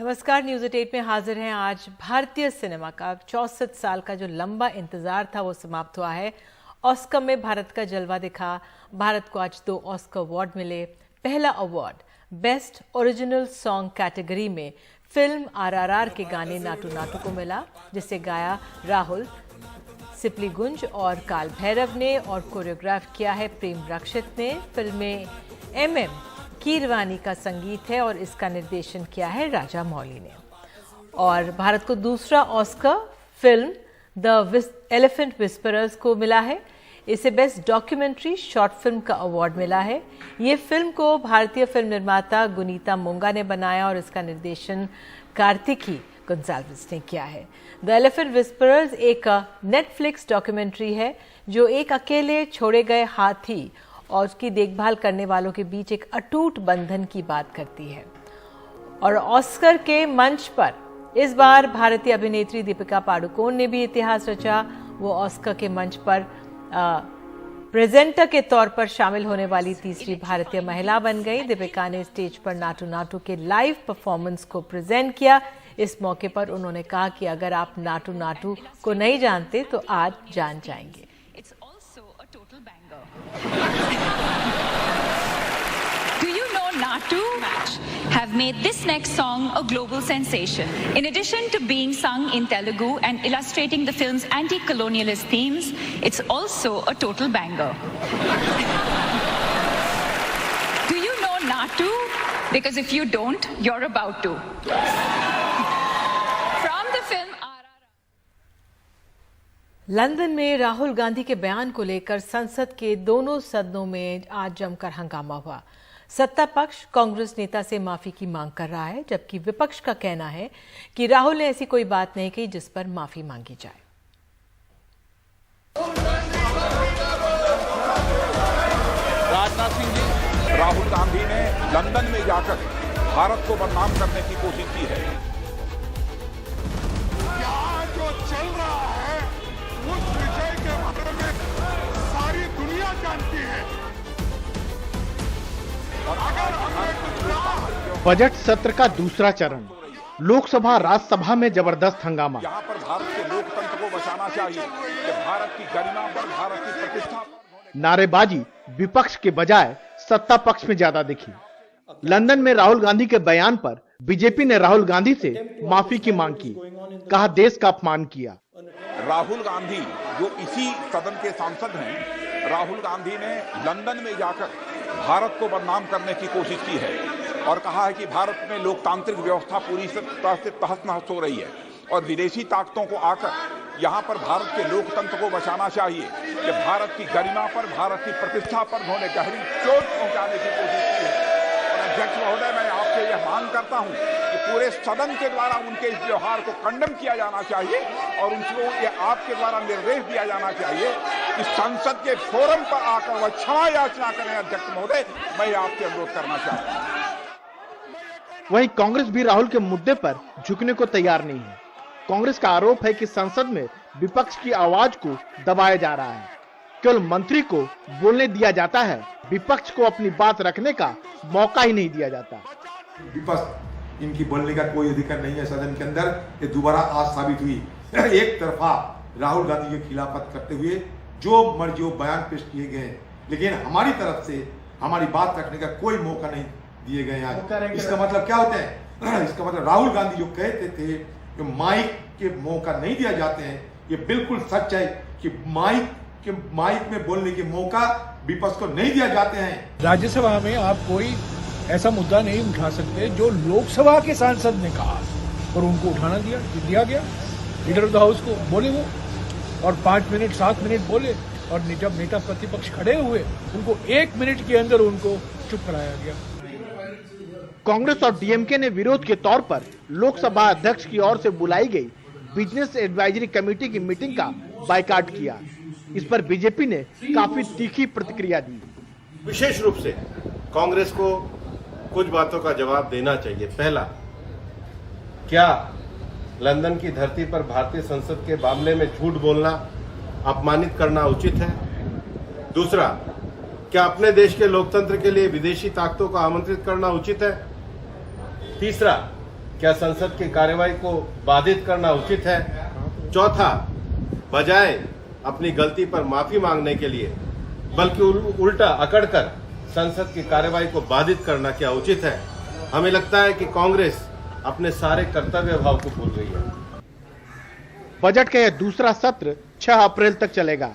नमस्कार, न्यूज़ 8 में हाजिर हैं। आज भारतीय सिनेमा का 64 साल का जो लंबा इंतजार था वो समाप्त हुआ है। ऑस्कर में भारत का जलवा दिखा। भारत को आज 2 ऑस्कर अवार्ड मिले। पहला award best original song category में फिल्म आरआरआर के गाने नाटू नाटू को मिला, जिसे गाया राहुल सिप्लीगुंज और काल भैरव ने और कोरियोग्राफ किया है प्रेम रक्षित ने। फिल्म में MM कीरवानी का संगीत है और इसका निर्देशन किया है राजा मौली ने। और भारत को दूसरा Oscar film the elephant whisperers को मिला है। इसे बेस्ट डॉक्यूमेंट्री शॉर्ट फिल्म का अवार्ड मिला है। ये फिल्म को भारतीय फिल्म निर्माता गुनीता मोंगा ने बनाया और इसका निर्देशन कार्तिकी गोंजाल्विस ने किया है। द एलिफेंट विस्परर्स एक नेटफ्लिक्स डॉक्यूमेंट्री है जो एक अकेले छोड़े गए हाथी और उसकी देखभाल करने वालों के बीच एक अटूट बंधन की बात करती है। और ऑस्कर के मंच पर इस बार भारतीय अभिनेत्री दीपिका पादुकोण ने भी इतिहास रचा। वो ऑस्कर के मंच पर प्रेजेंटर के तौर पर शामिल होने वाली तीसरी भारतीय महिला बन गई। दीपिका ने स्टेज पर नाटू नाटू के लाइव परफॉर्मेंस को प्रेजेंट किया। इस मौके पर उन्होंने कहा कि अगर आप नाटू नाटू को नहीं जानते तो आज जान जाएंगे। Do you know Natu have made this next song a global sensation? In addition to being sung in Telugu and illustrating the film's anti-colonialist themes, it's also a total banger. Do you know Natu? Because if you don't, you're about to. From the film London में राहुल गांधी के बयान को लेकर संसद के दोनों सदनों में आज जमकर हंगामा हुआ। सत्ता पक्ष कांग्रेस नेता से माफी की मांग कर रहा है, जबकि विपक्ष का कहना है कि राहुल ने ऐसी कोई बात नहीं कही जिस पर माफी मांगी जाए। राजनाथ सिंह जी, राहुल गांधी ने लंदन में जाकर भारत को बदनाम करने की कोशिश की है। यहाँ जो चल रहा है उस विषय के बारे में सारी दुनिया जानती है। अगर हमने कुछ कहा। बजट सत्र का दूसरा चरण, लोकसभा राज्यसभा में जबरदस्त हंगामा। यहाँ पर भारत के लोकतंत्र को बचाना चाहिए कि भारत की गरिमा पर, भारत की प्रतिष्ठा पर नारेबाजी विपक्ष के बजाय सत्ता पक्ष में ज्यादा दिखी। लंदन में राहुल गांधी के बयान पर बीजेपी ने राहुल गांधी से माफी की मांग की, कहा देश का अपमान किया। राहुल गांधी जो इसी सदन के सांसद हैं, राहुल गांधी ने लंदन में जाकर भारत को बदनाम करने की कोशिश की है और कहा है कि भारत में लोकतांत्रिक व्यवस्था पूरी तरह से तहस नहस हो रही है और विदेशी ताकतों को आकर यहाँ पर भारत के लोकतंत्र को बचाना चाहिए कि भारत की गरिमा पर, भारत की प्रतिष्ठा पर उन्होंने गहरी चोट पहुंचाने की कोशिश की है। और अध्यक्ष महोदय, मैं आपसे यह मांग करता हूं कि पूरे सदन के द्वारा उनके इस व्यवहार को कंडम किया जाना चाहिए और उनको ये आपके द्वारा निर्देश दिया जाना चाहिए कि संसद के फोरम पर आकर वह क्षमा याचना करें। अध्यक्ष महोदय, मैं आपसे अनुरोध करना चाहता हूं। वहीं कांग्रेस भी राहुल के मुद्दे पर झुकने को तैयार नहीं है। कांग्रेस का आरोप है कि संसद में विपक्ष की आवाज को दबाया जा रहा है, केवल मंत्री को बोलने दिया जाता है, विपक्ष को अपनी बात रखने का मौका ही नहीं दिया जाता। विपक्ष इनकी बोलने का कोई अधिकार नहीं है सदन के अंदर। ये दोबारा आज साबित हुई। एक तरफा राहुल गांधी के खिलाफत करते हुए जो मर्जी बयान पेश किए गए, लेकिन हमारी तरफ से हमारी बात रखने का कोई मौका नहीं दिए गए आज। इसका मतलब क्या होता है? इसका मतलब राहुल गांधी जो कहते थे कि माइक के मौका नहीं दिया जाते हैं, ये बिल्कुल सच है कि माइक में बोलने के मौका विपक्ष को नहीं दिया जाते हैं। राज्यसभा में आप कोई ऐसा मुद्दा नहीं उठा सकते जो लोकसभा के सांसद ने कहा और उनको उठाना दिया गया। लीडर ऑफ द हाउस को बोले वो और 5 मिनट 7 मिनट बोले और जब नेता प्रतिपक्ष खड़े हुए उनको 1 मिनट के अंदर उनको चुप कराया गया। कांग्रेस और डीएमके ने विरोध के तौर पर लोकसभा अध्यक्ष की ओर से बुलाई गई बिजनेस एडवाइजरी कमेटी की मीटिंग का बायकॉट किया। इस पर बीजेपी ने काफी तीखी प्रतिक्रिया दी। विशेष रूप से कांग्रेस को कुछ बातों का जवाब देना चाहिए। पहला, क्या लंदन की धरती पर भारतीय संसद के मामले में झूठ बोलना, अपमानित करना उचित है? दूसरा, क्या अपने देश के लोकतंत्र के लिए विदेशी ताकतों को आमंत्रित करना उचित है? तीसरा, क्या संसद की कार्यवाही को बाधित करना उचित है? चौथा, बजाय अपनी गलती पर माफी मांगने के लिए बल्कि उल्टा अकड़कर संसद की कार्यवाही को बाधित करना क्या उचित है? हमें लगता है कि कांग्रेस अपने सारे कर्तव्य भाव को भूल गई है। बजट का यह दूसरा सत्र 6 अप्रैल तक चलेगा।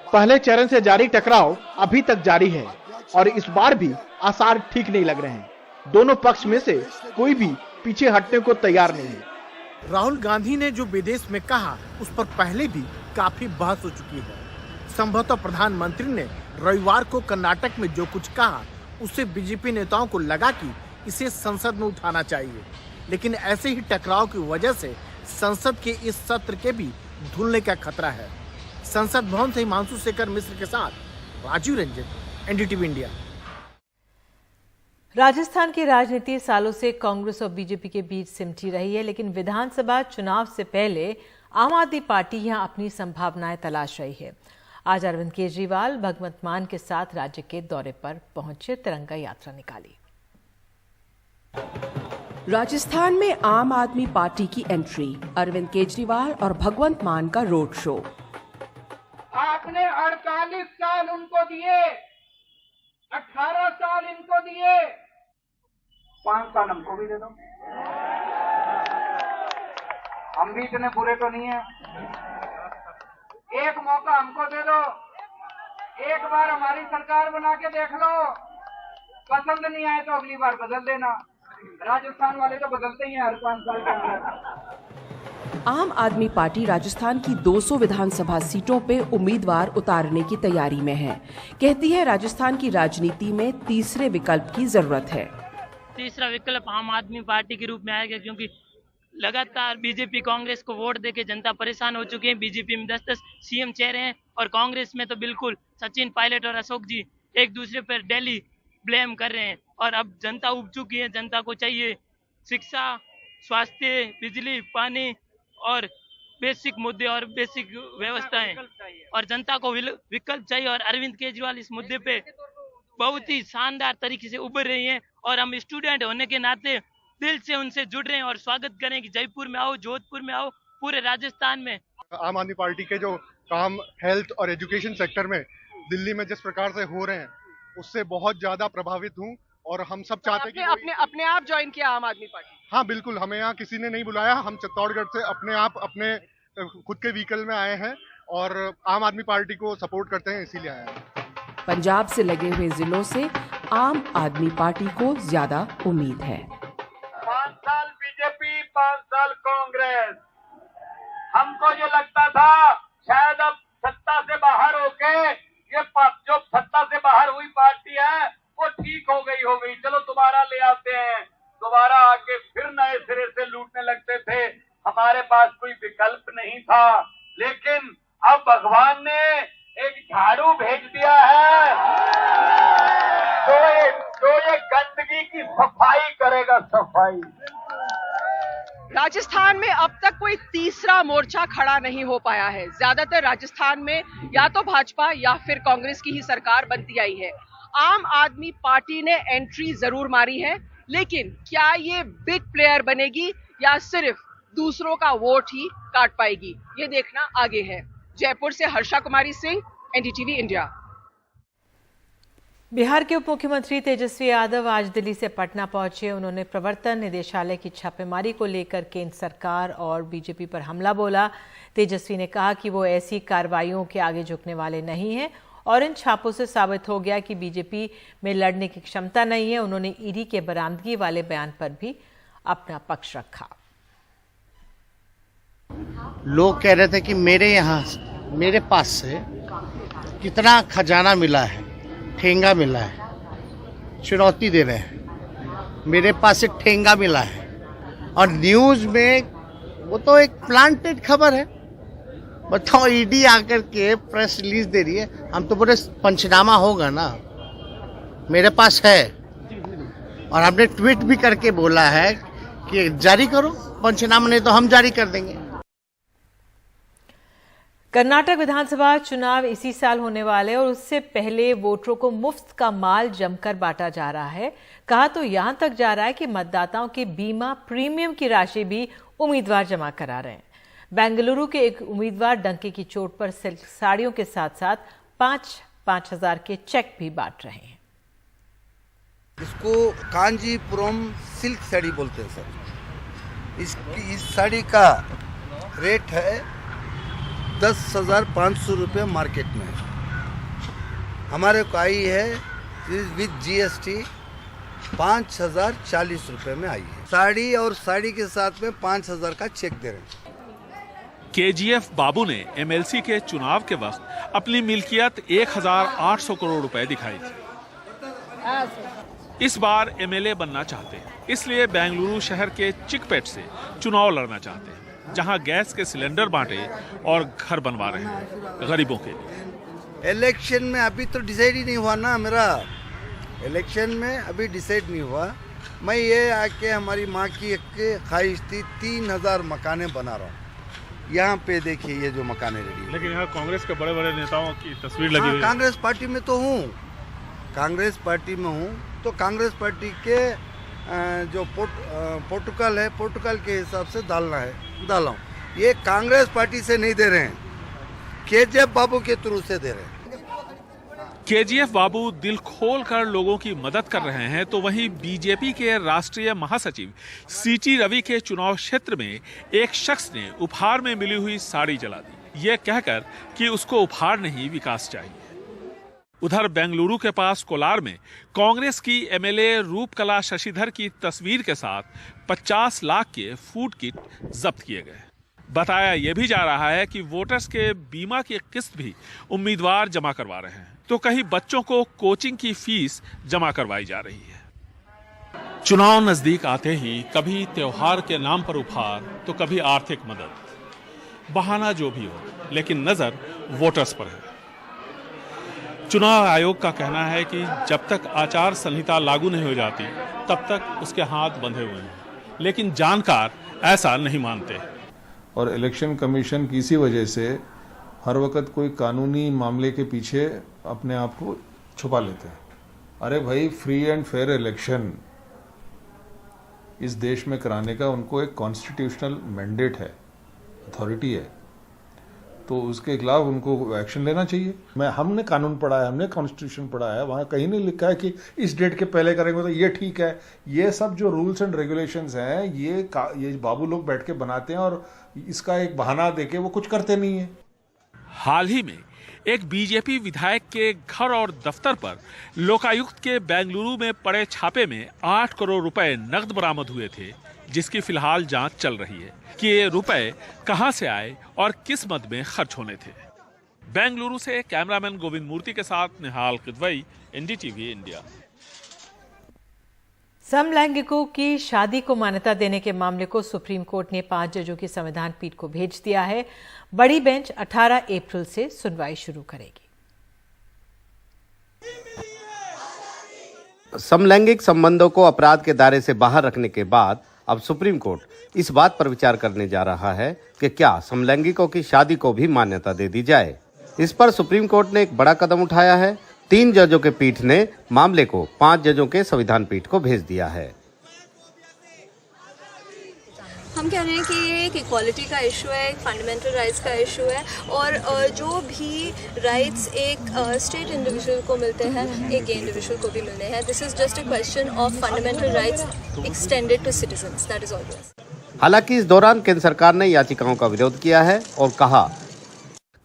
पहले चरण से जारी टकराव अभी तक जारी है और इस बार भी आसार ठीक नहीं लग रहे हैं। दोनों पक्ष में से कोई भी पीछे हटने को तैयार नहीं है। राहुल गांधी ने जो विदेश में कहा उस पर पहले भी काफी बहस हो चुकी है। संभवतः प्रधानमंत्री ने रविवार को कर्नाटक में जो कुछ कहा उससे बीजेपी नेताओं को लगा कि इसे संसद में उठाना चाहिए, लेकिन ऐसे ही टकराव की वजह से संसद के इस सत्र के भी धुलने का खतरा है। संसद भवन से हिमांशु शेखर मिश्र के साथ राजीव रंजन, एनडीटीवी इंडिया। राजस्थान की राजनीति सालों से कांग्रेस और बीजेपी के बीच सिमटी रही है, लेकिन विधानसभा चुनाव से पहले आम आदमी पार्टी यहां अपनी संभावनाएं तलाश रही है। आज अरविंद केजरीवाल भगवंत मान के साथ राज्य के दौरे पर पहुंचे, तिरंगा यात्रा निकाली। राजस्थान में आम आदमी पार्टी की एंट्री, अरविंद केजरीवाल और भगवंत मान का रोड शो। आपने 48 साल उनको दिए, 18 साल इनको दिए, 5 साल हमको भी दे दो। हम भी इतने बुरे तो नहीं है। एक मौका हमको दे दो, एक बार हमारी सरकार बना के देख लो, पसंद नहीं आए तो अगली बार बदल देना। राजस्थान वाले तो बदलते ही हैं हर 5 साल के अंदर। आम आदमी पार्टी राजस्थान की 200 विधानसभा सीटों पे उम्मीदवार उतारने की तैयारी में है। कहती है राजस्थान की राजनीति में तीसरे विकल्प की जरूरत है। तीसरा विकल्प आम आदमी पार्टी के रूप में आएगा, क्योंकि लगातार बीजेपी कांग्रेस को वोट देके जनता परेशान हो चुकी है। बीजेपी में 10-10 सीएम चेहरे हैं और कांग्रेस में तो बिल्कुल सचिन पायलट और अशोक जी एक दूसरे पर डेली ब्लेम कर रहे हैं। और अब जनता उब चुकी है। जनता को चाहिए शिक्षा, स्वास्थ्य, बिजली, पानी और बेसिक मुद्दे और बेसिक व्यवस्थाएं, और जनता को विकल्प चाहिए। और अरविंद केजरीवाल इस मुद्दे पे बहुत ही शानदार तरीके से उभर रही हैं और हम स्टूडेंट होने के नाते दिल से उनसे जुड़ रहे हैं और स्वागत करें कि जयपुर में आओ, जोधपुर में आओ, पूरे राजस्थान में। आम आदमी पार्टी के जो काम हेल्थ और एजुकेशन सेक्टर में दिल्ली में जिस प्रकार से हो रहे हैं उससे बहुत ज्यादा प्रभावित हूँ और हम सब चाहते हैं कि अपने आप ज्वाइन किया आम आदमी पार्टी? हाँ बिल्कुल, हमें यहाँ किसी ने नहीं बुलाया। हम चित्तौड़गढ़ से अपने आप अपने खुद के व्हीकल में आए हैं और आम आदमी पार्टी को सपोर्ट करते हैं, इसीलिए आए हैं। पंजाब से लगे हुए जिलों से आम आदमी पार्टी को ज्यादा उम्मीद है। 5 साल बीजेपी, 5 साल कांग्रेस। हमको ये लगता था शायद अब सत्ता से बाहर होके ये जो सत्ता से बाहर हुई पार्टी है वो ठीक हो गई, चलो दोबारा ले आते हैं। दोबारा आके फिर नए सिरे से लूटने लगते थे। हमारे पास कोई विकल्प नहीं था, लेकिन अब भगवान ने एक झाड़ू भेज दिया है जो ये गंदगी की सफाई करेगा। सफाई राजस्थान में अब तक कोई तीसरा मोर्चा खड़ा नहीं हो पाया है। ज्यादातर राजस्थान में या तो भाजपा या फिर कांग्रेस की ही सरकार बनती आई है। आम आदमी पार्टी ने एंट्री जरूर मारी है, लेकिन क्या ये बिग प्लेयर बनेगी या सिर्फ दूसरों का वोट ही काट पाएगी, ये देखना आगे है। जयपुर से हर्षा कुमारी सिंह, एनडीटीवी इंडिया। बिहार के उप मुख्यमंत्री तेजस्वी यादव आज दिल्ली से पटना पहुंचे। उन्होंने प्रवर्तन निदेशालय की छापेमारी को लेकर केंद्र सरकार और बीजेपी पर हमला बोला। तेजस्वी ने कहा कि वो ऐसी कार्रवाइयों के आगे झुकने वाले नहीं हैं और इन छापों से साबित हो गया कि बीजेपी में लड़ने की क्षमता नहीं है। उन्होंने ईडी के बरामदगी वाले बयान पर भी अपना पक्ष रखा। लोग कह रहे थे कि मेरे पास से कितना खजाना मिला है, ठेंगा मिला है, चुनौती दे रहे हैं। मेरे पास से ठेंगा मिला है और न्यूज में वो तो एक प्लांटेड खबर है। बताओ, ईडी आकर के प्रेस रिलीज दे रही है, हम तो बोले पंचनामा होगा ना। मेरे पास है और हमने ट्वीट भी करके बोला है कि जारी करो पंचनामा, नहीं तो हम जारी कर देंगे। कर्नाटक विधानसभा चुनाव इसी साल होने वाले और उससे पहले वोटरों को मुफ्त का माल जमकर बांटा जा रहा है। कहा तो यहां तक जा रहा है कि मतदाताओं के बीमा प्रीमियम की राशि भी उम्मीदवार जमा करा रहे हैं। बेंगलुरु के एक उम्मीदवार डंके की चोट पर सिल्क साड़ियों के साथ साथ 5,000 के चेक भी बांट रहे हैं। इसको कांजीपुरम सिल्क साड़ी बोलते हैं सर। इस साड़ी का रेट है 10,500 रुपये मार्केट में। हमारे को आई है विद जीएसटी 5,040 रुपये में आई है साड़ी, और साड़ी के साथ में 5,000 का चेक दे रहे हैं। केजीएफ बाबू ने एमएलसी के चुनाव के वक्त अपनी मिल्कियत 1,800 करोड़ रुपए दिखाई थी। इस बार एमएलए बनना चाहते हैं, इसलिए बेंगलुरु शहर के चिकपेट से चुनाव लड़ना चाहते हैं, जहां गैस के सिलेंडर बांटे और घर बनवा रहे हैं गरीबों के लिए। इलेक्शन में अभी तो डिसाइड ही नहीं हुआ ना, मेरा इलेक्शन में अभी डिसाइड नहीं हुआ। मैं ये आके हमारी माँ की एक ख्वाहिश थी, 3,000 मकाने बना रहा हूँ। यहाँ पे देखिए ये जो मकाने रेडी। लेकिन यहाँ कांग्रेस के बड़े बड़े नेताओं की तस्वीर लगी हुई है। कांग्रेस पार्टी में तो हूँ, कांग्रेस पार्टी में हूँ, तो कांग्रेस पार्टी के जो प्रोटोकॉल है, प्रोटोकॉल के हिसाब से डालना है, डाला हूँ। ये कांग्रेस पार्टी से नहीं दे रहे हैं, केजीएफ बाबू के थ्रू से दे रहे हैं। केजीएफ बाबू दिल खोल कर लोगों की मदद कर रहे हैं, तो वहीं बीजेपी के राष्ट्रीय महासचिव सीटी रवि के चुनाव क्षेत्र में एक शख्स ने उपहार में मिली हुई साड़ी जला दी, ये कहकर कि उसको उपहार नहीं विकास चाहिए। उधर बेंगलुरु के पास कोलार में कांग्रेस की एमएलए रूपकला शशिधर की तस्वीर के साथ 50 लाख के फूड किट जब्त किए गए। बताया यह भी जा रहा है कि वोटर्स के बीमा की किस्त भी उम्मीदवार जमा करवा रहे हैं, तो कहीं बच्चों को कोचिंग की फीस जमा करवाई जा रही है। चुनाव नजदीक आते ही कभी त्योहार के नाम पर उपहार, तो कभी आर्थिक मदद। बहाना जो भी हो, लेकिन नजर वोटर्स पर है। चुनाव आयोग का कहना है कि जब तक आचार संहिता लागू नहीं हो जाती, तब तक उसके हाथ बंधे हुए हैं, लेकिन जानकार ऐसा नहीं मानते। और इलेक्शन कमीशन किसी वजह से हर वक्त कोई कानूनी मामले के पीछे अपने आप को छुपा लेते हैं। अरे भाई, फ्री एंड फेयर इलेक्शन इस देश में कराने का उनको एक कॉन्स्टिट्यूशनल मैंडेट है, अथॉरिटी है, तो उसके खिलाफ उनको एक्शन लेना चाहिए। हमने कानून पढ़ा है, हमने कॉन्स्टिट्यूशन पढ़ा है, वहाँ कहीं नहीं लिखा है कि इस डेट के पहले करेंगे तो ये ठीक है। ये सब जो रूल्स एंड रेगुलेशंस हैं, ये बाबू लोग बैठ के बनाते हैं और इसका एक बहाना देके वो कुछ करते नहीं है। हाल ही में एक बीजेपी विधायक के घर और दफ्तर पर लोकायुक्त के बेंगलुरु में पड़े छापे में 8 करोड़ रुपए नकद बरामद हुए थे, जिसकी फिलहाल जांच चल रही है कि ये रुपए कहां से आए और किस मद में खर्च होने थे। बेंगलुरु से कैमरामैन गोविंद मूर्ति के साथ निहाल किदवई, एनडीटीवी इंडिया। समलैंगिकों की शादी को मान्यता देने के मामले को सुप्रीम कोर्ट ने 5 जजों की संविधान पीठ को भेज दिया है। बड़ी बेंच 18 अप्रैल से सुनवाई शुरू करेगी। समलैंगिक संबंधों को अपराध के दायरे से बाहर रखने के बाद अब सुप्रीम कोर्ट इस बात पर विचार करने जा रहा है कि क्या समलैंगिकों की शादी को भी मान्यता दे दी जाए। इस पर सुप्रीम कोर्ट ने एक बड़ा कदम उठाया है। 3 जजों के पीठ ने मामले को 5 जजों के संविधान पीठ को भेज दिया है। हम कह रहे हैं कि ये एक इक्वालिटी का इशू है, एक फंडामेंटल राइट्स का इशू है, और जो भी राइट्स एक स्टेट इंडिविजुअल को मिलते हैं, एक गे इंडिविजुअल को भी मिलने हैं। This is just a question of fundamental rights extended to citizens, that is all. हालांकि इस दौरान केंद्र सरकार ने याचिकाओं का विरोध किया है और कहा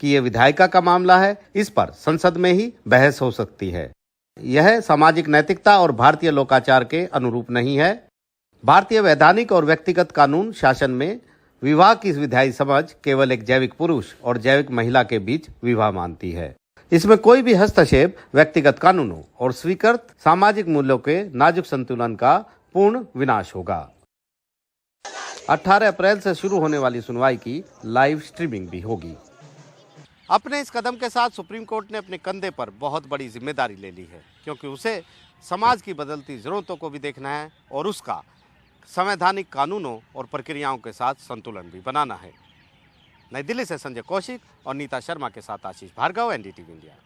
कि ये विधायिका का मामला है, इस पर संसद में ही बहस हो सकती है। यह सामाजिक नैतिकता और भारतीय लोकाचार के अनुरूप नहीं है। भारतीय वैधानिक और व्यक्तिगत कानून शासन में विवाह की विधायी समझ केवल एक जैविक पुरुष और जैविक महिला के बीच विवाह मानती है। इसमें कोई भी हस्तक्षेप व्यक्तिगत कानूनों और स्वीकृत सामाजिक मूल्यों के नाजुक संतुलन का पूर्ण विनाश होगा। 18 अप्रैल से शुरू होने वाली सुनवाई की लाइव स्ट्रीमिंग भी होगी। अपने इस कदम के साथ सुप्रीम कोर्ट ने अपने कंधे पर बहुत बड़ी जिम्मेदारी ले ली है, क्योंकि उसे समाज की बदलती जरूरतों को भी देखना है और उसका संवैधानिक कानूनों और प्रक्रियाओं के साथ संतुलन भी बनाना है। नई दिल्ली से संजय कौशिक और नीता शर्मा के साथ आशीष भार्गव, एनडीटीवी इंडिया।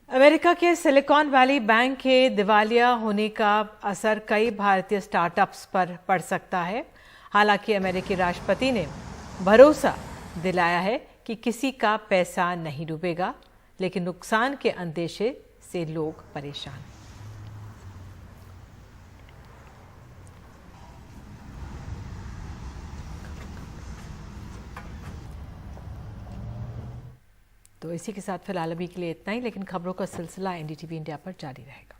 अमेरिका के सिलिकॉन वैली बैंक के दिवालिया होने का असर कई भारतीय स्टार्टअप्स पर पड़ सकता है। हालांकि अमेरिकी राष्ट्रपति ने भरोसा दिलाया है कि किसी का पैसा नहीं डूबेगा, लेकिन नुकसान के अंदेशे से लोग परेशान। तो इसी के साथ फिलहाल अभी के लिए इतना ही, लेकिन खबरों का सिलसिला एनडीटीवी इंडिया पर जारी रहेगा।